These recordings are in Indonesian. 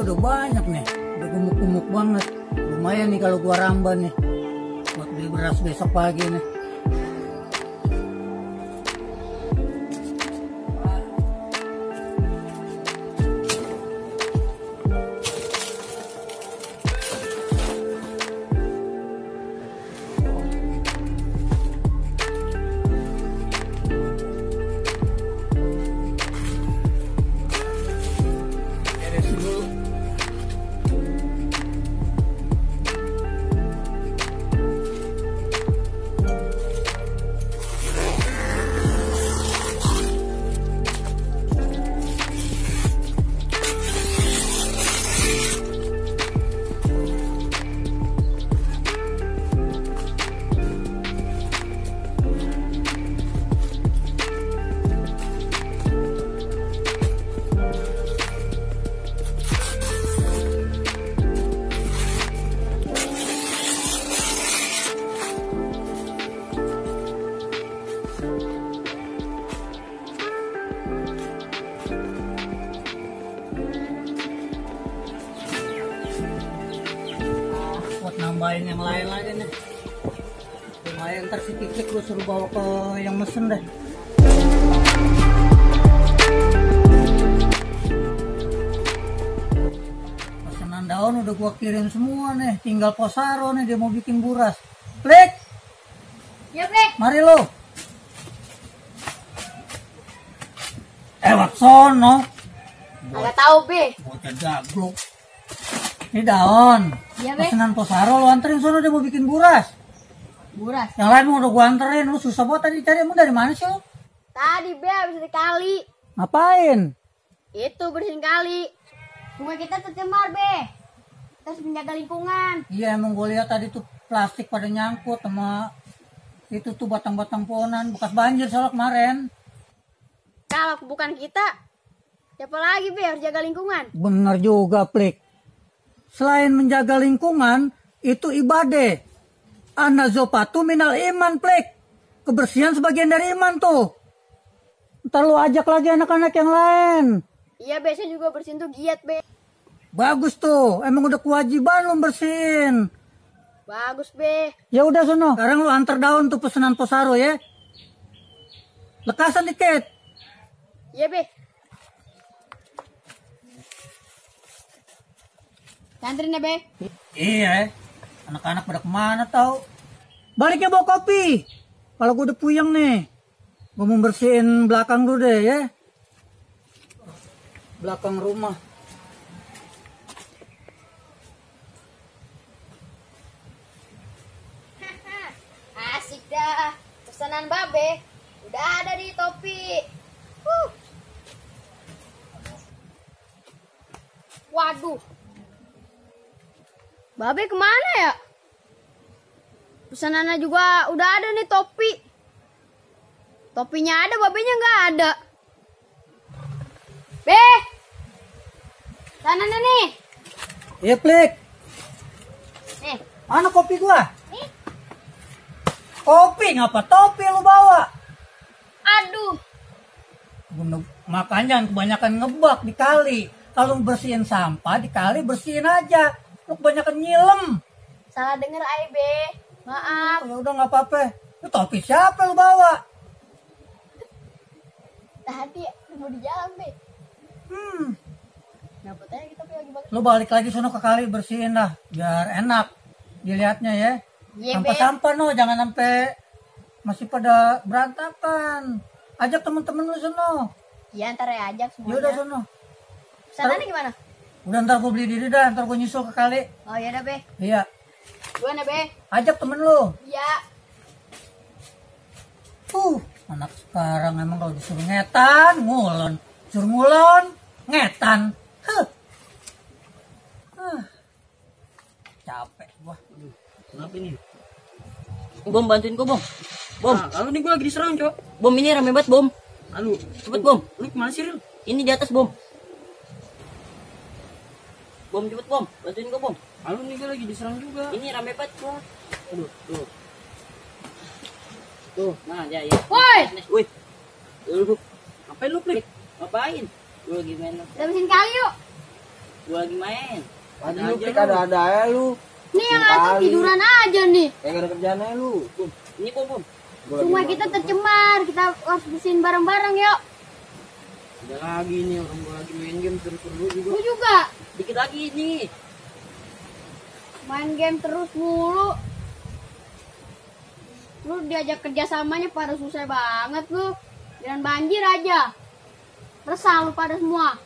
udah banyak nih. Udah gemuk-gemuk banget. Lumayan nih kalau gua rambah nih. Buat beli beras besok pagi nih. Nambahin yang lain lagi nih. Lumayan, ntar si Kiklik gue suruh bawa ke yang mesen deh. Pesanan daun udah gua kirim semua nih. Tinggal Posaro nih, dia mau bikin buras. Klik. Ya, Bre. Mari lo. Watsono. Agak tahu, Be. Bocah jago. Ini daun. Iya, Be. Pesanan Posaro lo anterin sono, dia mau bikin buras. Buras. Yang lain udah gua anterin, lu susah banget tadi cari. Emang dari mana sih lo? Tadi, Be, habis dari kali. Ngapain? Itu bersihin kali. Sungai kita tercemar, Be. Terus menjaga lingkungan. Iya, emang gue lihat tadi tuh plastik pada nyangkut sama itu tuh batang-batang pohonan bekas banjir soalnya kemarin. Kalau bukan kita, siapa lagi, Be, harus jaga lingkungan? Bener juga, Plik. Selain menjaga lingkungan, itu ibadah. Anazopatu minal iman, Plik. Kebersihan sebagian dari iman tuh. Ntar lu ajak lagi anak-anak yang lain. Iya, Be, saya juga bersihin tuh giat, Be. Bagus tuh, emang udah kewajiban lu bersihin. Bagus, Be. Ya udah sono, sekarang lu antar daun tuh pesanan Posaro ya. Lekasan dikit. Iya, Be. Anterin ya, Be. Iya, anak-anak pada kemana tau? Baliknya bawa kopi. Kalau gue udah puyeng nih, gue mau bersihin belakang dulu deh ya. Belakang rumah. Asik dah. Pesanan Babe udah ada di topi. Waduh. Babe kemana ya? Pesanannya juga udah ada nih topi. Topinya ada, babenya nggak ada. Be, sana nih. Iya, Plik. Nih, Mana kopi gua? nih. Kopi ngapa topi lu bawa? Aduh. Makanya kebanyakan ngebak di kali. Kalau bersihin sampah di kali bersihin aja. Lu kebanyakan nyilem. Salah denger, Be. Maaf. Ya udah nggak apa-apa. Lu topi siapa lu bawa? Tadi mau di jalan, Be. Dapet aja kita lagi bagus. Lu balik lagi sono ke kali bersihin dah, biar enak dilihatnya ya. Iya, Sampah-sampah no, jangan sampai masih pada berantakan. Ajak temen-temen lu sono. Iya, ntar ya ajak Ya semuanya. udah sono. Pesanannya gimana? Udah ntar gue beli diri dah, ntar gue nyusul ke kali. Oh iya dah, Be. Iya. Gimana, Be? Ajak temen lu. Iya. Anak sekarang emang kalau disuruh ngetan, ngulon. Suruh ngulon, ngetan. Capek gua. Kenapa ini? Bom, bantuin gua, Bom. Bom. Lalu nih gua lagi diserang, Cok. Bom, ini rame banget, Bom. Lalu, cepet, Bom. Lu kemana sih, Ril? Ini di atas, Bom. Bom, cepet, Bom. Bantuin gua, Bom. Lalu nih gua lagi diserang juga. Ini rame banget, gua. Aduh, tuh. Tuh, nah, ya. Woi! Woi. Lu ngapain lu, Plik? Ngapain? Lu gimana? Kita bersihin kali yuk. Gua lagi main. Ada lu pik, ada ya lu. Nih yang ada tiduran aja nih. Kayak gak ada kerjaan aja lu. Ini bom. Sungai kita tercemar. Kita harus bersihin bareng-bareng yuk. Udah lagi nih orang gua lagi main game terus-terus juga. Lu juga Dikit lagi nih. main game terus mulu. Lu diajak kerjasamanya pada susah banget lu. Jangan banjir aja. Resah lu pada semua.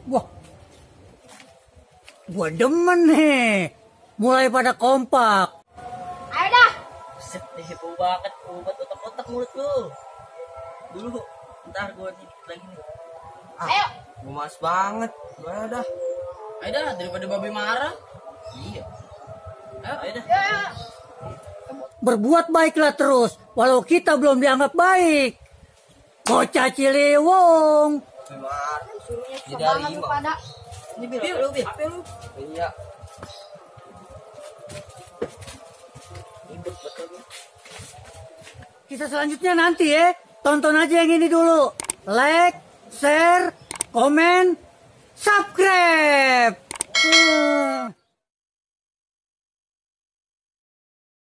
Wah, gua demen nih. Mulai pada kompak. Ayo dah. Set deh, bau banget. Otak-otak mulut lu. Dulu. Ntar gua nih dikit lagi nih. Ayo. Gua mas banget. Gua dah. Ayo dah, daripada babe marah. Iya. Ayo dah. Ya. Berbuat baiklah terus, walau kita belum dianggap baik. Bocah Ciliwung. Suruhnya susah Tidak banget lu lima. pada. Ini bil, apa lu bil? Apa lu? Iya. Ribet betul lu. Kisah selanjutnya nanti ya. Tonton aja yang ini dulu. Like, share, komen, subscribe.